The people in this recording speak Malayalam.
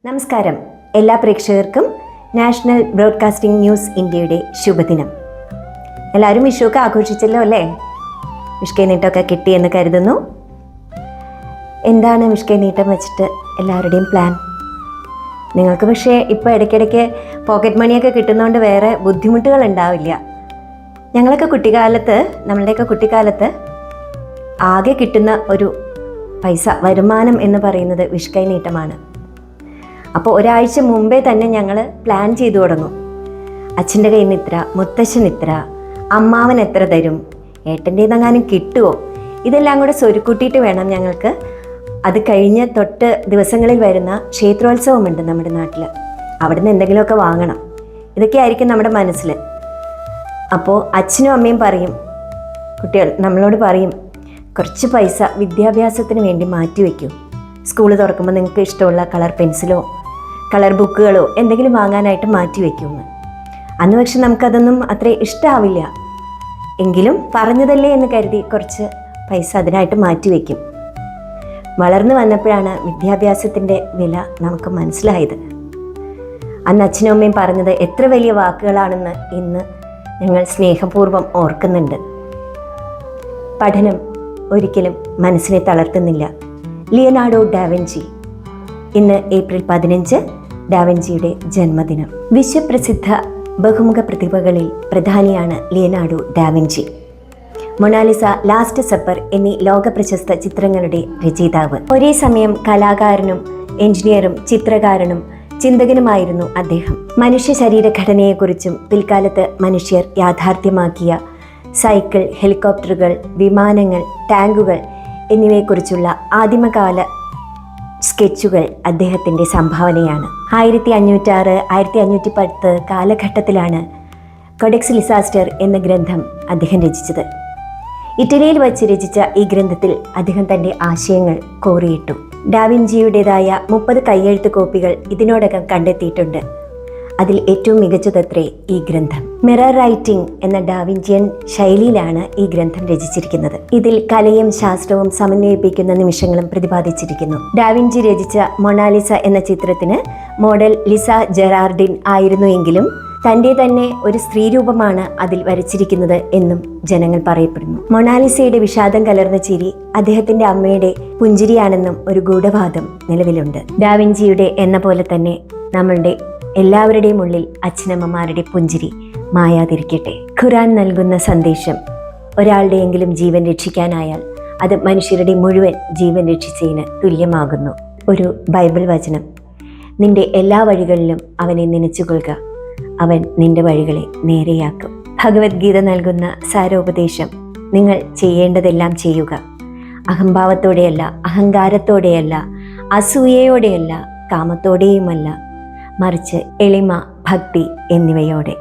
നമസ്കാരം. എല്ലാ പ്രേക്ഷകർക്കും നാഷണൽ ബ്രോഡ്കാസ്റ്റിംഗ് ന്യൂസ് ഇന്ത്യയുടെ ശുഭദിനം. എല്ലാവരും വിഷുവൊക്കെ ആഘോഷിച്ചല്ലോ അല്ലേ? വിഷുക്കൈ നീട്ടമൊക്കെ കിട്ടിയെന്ന് കരുതുന്നു. എന്താണ് വിഷുക്കൈ നീട്ടം വെച്ചിട്ട് എല്ലാവരുടെയും പ്ലാൻ? നിങ്ങൾക്ക് പക്ഷേ ഇപ്പോൾ ഇടയ്ക്കിടയ്ക്ക് പോക്കറ്റ് മണിയൊക്കെ കിട്ടുന്നതുകൊണ്ട് വേറെ ബുദ്ധിമുട്ടുകൾ ഉണ്ടാവില്ല. ഞങ്ങളുടെയൊക്കെ കുട്ടിക്കാലത്ത് ആകെ കിട്ടുന്ന ഒരു പൈസ വരുമാനം എന്ന് പറയുന്നത് വിഷുക്കൈ നീട്ടമാണ്. അപ്പോൾ ഒരാഴ്ച മുമ്പേ തന്നെ ഞങ്ങൾ പ്ലാൻ ചെയ്തു തുടങ്ങും. അച്ഛൻ്റെ കയ്യിൽ നിന്ന് ഇത്ര, മുത്തശ്ശൻ ഇത്ര, അമ്മാവൻ എത്ര തരും, ഏട്ടൻ്റെ ഇതെങ്ങാനും കിട്ടുമോ, ഇതെല്ലാം കൂടെ സ്വരുക്കൂട്ടിയിട്ട് വേണം ഞങ്ങൾക്ക്. അത് കഴിഞ്ഞ് തൊട്ട് ദിവസങ്ങളിൽ വരുന്ന ക്ഷേത്രോത്സവമുണ്ട് നമ്മുടെ നാട്ടിൽ. അവിടെ നിന്ന് എന്തെങ്കിലുമൊക്കെ വാങ്ങണം. ഇതൊക്കെ ആയിരിക്കും നമ്മുടെ മനസ്സിൽ. അപ്പോൾ അച്ഛനും അമ്മയും പറയും, കുട്ടികൾ നമ്മളോട് പറയും, കുറച്ച് പൈസ വിദ്യാഭ്യാസത്തിന് വേണ്ടി മാറ്റിവെക്കൂ. സ്കൂൾ തുറക്കുമ്പോൾ നിങ്ങൾക്ക് ഇഷ്ടമുള്ള കളർ പെൻസിലോ കളർ ബുക്കുകളോ എന്തെങ്കിലും വാങ്ങാനായിട്ട് മാറ്റിവെക്കുമെന്ന്. അന്ന് പക്ഷെ നമുക്കതൊന്നും അത്ര ഇഷ്ടമാവില്ല. എങ്കിലും പറഞ്ഞതല്ലേ എന്ന് കരുതി കുറച്ച് പൈസ അതിനായിട്ട് മാറ്റിവെക്കും. വളർന്നു വന്നപ്പോഴാണ് വിദ്യാഭ്യാസത്തിൻ്റെ വില നമുക്ക് മനസ്സിലായത്. അന്ന് അച്ഛനും അമ്മയും പറഞ്ഞത് എത്ര വലിയ വാക്കുകളാണെന്ന് ഇന്ന് ഞങ്ങൾ സ്നേഹപൂർവ്വം ഓർക്കുന്നുണ്ട്. പഠനം ഒരിക്കലും മനസ്സിനെ തളർത്തുന്നില്ല. Leonardo da Vinci. ഇന്ന് ഏപ്രിൽ 15 ഡാവിഞ്ചിയുടെ ജന്മദിനം. വിശ്വപ്രസിദ്ധ ബഹുമുഖ പ്രതിഭകളിൽ പ്രധാനിയാണ് Leonardo da Vinci. Mona Lisa, Last Supper എന്നീ ലോക പ്രശസ്ത ചിത്രങ്ങളുടെ രചയിതാവ്. ഒരേ സമയം കലാകാരനും എഞ്ചിനീയറും ചിത്രകാരനും ചിന്തകനുമായിരുന്നു അദ്ദേഹം. മനുഷ്യ ശരീരഘടനയെക്കുറിച്ചും പിൽക്കാലത്ത് മനുഷ്യർ യാഥാർത്ഥ്യമാക്കിയ സൈക്കിൾ, ഹെലികോപ്റ്ററുകൾ, വിമാനങ്ങൾ, ടാങ്കുകൾ എന്നിവയെക്കുറിച്ചുള്ള ആദിമകാല സ്കെച്ചുകൾ അദ്ദേഹത്തിൻ്റെ സംഭാവനയാണ്. 1506, 1510 കാലഘട്ടത്തിലാണ് കൊഡെക്സ് ലിസാസ്റ്റർ എന്ന ഗ്രന്ഥം അദ്ദേഹം രചിച്ചത്. ഇറ്റലിയിൽ വച്ച് രചിച്ച ഈ ഗ്രന്ഥത്തിൽ അദ്ദേഹം തൻ്റെ ആശയങ്ങൾ കോറിയിട്ടു. ഡാവിഞ്ചിയുടേതായ 30 കയ്യെഴുത്ത് കോപ്പികൾ ഇതിനോടകം കണ്ടെത്തിയിട്ടുണ്ട്. അതിൽ ഏറ്റവും മികച്ചതത്രേ ഈ ഗ്രന്ഥം. മിറർ റൈറ്റിംഗ് എന്ന ഡാവിഞ്ചിയൻ ശൈലിയിലാണ് ഈ ഗ്രന്ഥം രചിച്ചിരിക്കുന്നത്. ഇതിൽ കലയും ശാസ്ത്രവും സമന്വയിപ്പിക്കുന്ന നിമിഷങ്ങളും പ്രതിപാദിച്ചിരിക്കുന്നു. ഡാവിഞ്ചി രചിച്ച മൊണാലിസ എന്ന ചിത്രത്തിന് മോഡൽ ലിസ ജെറാർഡിൻ ആയിരുന്നുവെങ്കിലും തൻ്റെ തന്നെ ഒരു സ്ത്രീരൂപമാണ് അതിൽ വരച്ചിരിക്കുന്നത് എന്നും ജനങ്ങൾ പറയപ്പെടുന്നു. മൊണാലിസയുടെ വിഷാദം കലർന്ന ചിരി അദ്ദേഹത്തിൻ്റെ അമ്മയുടെ പുഞ്ചിരിയാണെന്നും ഒരു ഗൂഢവാദം നിലവിലുണ്ട്. ഡാവിഞ്ചിയുടെ എന്ന പോലെ തന്നെ നമ്മളുടെ എല്ലാവരുടെയും ഉള്ളിൽ അച്ഛനമ്മമാരുടെ പുഞ്ചിരി മായാതിരിക്കട്ടെ. ഖുർആൻ നൽകുന്ന സന്ദേശം ഒരാളുടെയെങ്കിലും ജീവൻ രക്ഷിക്കാനായാൽ അത് മനുഷ്യരുടെ മുഴുവൻ ജീവൻ രക്ഷിച്ചതിന് തുല്യമാകുന്നു. ഒരു ബൈബിൾ വചനം: നിന്റെ എല്ലാ വഴികളിലും അവനെ നനച്ചുകൊള്ളുക, അവൻ നിന്റെ വഴികളെ നേരെയാക്കും. ഭഗവത്ഗീത നൽകുന്ന സാരോപദേശം: നിങ്ങൾ ചെയ്യേണ്ടതെല്ലാം ചെയ്യുക. അഹംഭാവത്തോടെയല്ല, അഹങ്കാരത്തോടെയല്ല, അസൂയയോടെയല്ല, കാമത്തോടെയുമല്ല, മറിച്ച് എളിമ, ഭക്തി എന്നിവയോടെ.